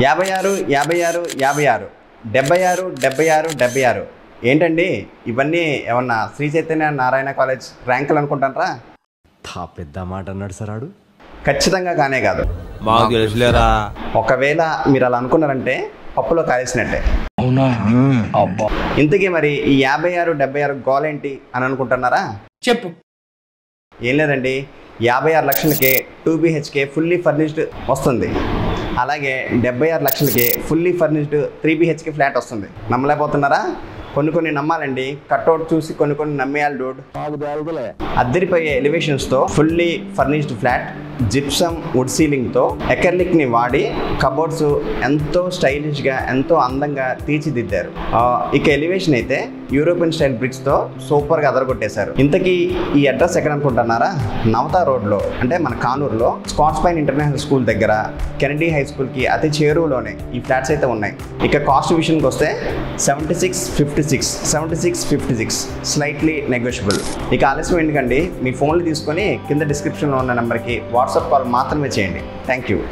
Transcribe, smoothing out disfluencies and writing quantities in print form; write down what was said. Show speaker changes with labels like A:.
A: 56 56 56 76 76 76 ఏంటండి ఇవన్నీ ఏమన్నా శ్రీ చైతన్య నారాయణ కాలేజ్ ర్యాంకులు అనుకుంటారా?
B: పెద్ద మాట అన్నాడు సార్ ఆడు.
A: ఖచ్చితంగా కానే కాదు.
C: మాకు తెలుసులేరా.
A: ఒకవేళ మీరు అలా అనుకున్నారంటే పప్పులో కాలేసినట్టే. ఇంతకీ మరి ఈ 56 76 గోల్ ఏంటి అని అనుకుంటున్నారా?
D: చెప్పు.
A: ఏం లేదండి, 56 లక్షలకే 2 BHK ఫుల్లీ ఫర్నిష్డ్ వస్తుంది. అలాగే 76 లక్షలకే ఫుల్లీ ఫర్నిష్డ్ 3 BHK ఫ్లాట్ వస్తుంది. నమ్మలేకపోతున్నారా? కొన్ని నమ్మాలండి, కట్అవుట్ చూసి కొన్ని నమ్మేయాలి డూడ్. అద్దరిపోయే ఎలివేషన్స్తో fully furnished flat, gypsum wood సీలింగ్తో ఎకర్లిక్ని వాడి కబోర్డ్స్ ఎంతో స్టైలిష్గా ఎంతో అందంగా తీర్చిదిద్దారు. ఇక ఎలివేషన్ అయితే యూరోపియన్ స్టైల్ బ్రిక్స్తో సూపర్గా అదరగొట్టేశారు. ఇంతకీ ఈ అడ్రస్ ఎక్కడ అనుకుంటున్నారా? నవతా రోడ్లో, అంటే మన కానూరులో స్కాట్స్ పైన్ ఇంటర్నేషనల్ స్కూల్ దగ్గర కెనడీ హై స్కూల్కి అతి చేరువలోనే ఈ ఫ్లాట్స్ అయితే ఉన్నాయి. ఇక కాస్ట్ విషయానికి వస్తే 7656 స్లైట్లీ నెగోషియబుల్. ఇక ఆలస్యం ఎందుకండి, మీ ఫోన్లు తీసుకొని కింద డిస్క్రిప్షన్లో ఉన్న నెంబర్కి వాట్సాప్ కాల్ మాత్రమే చేయండి. Thank you.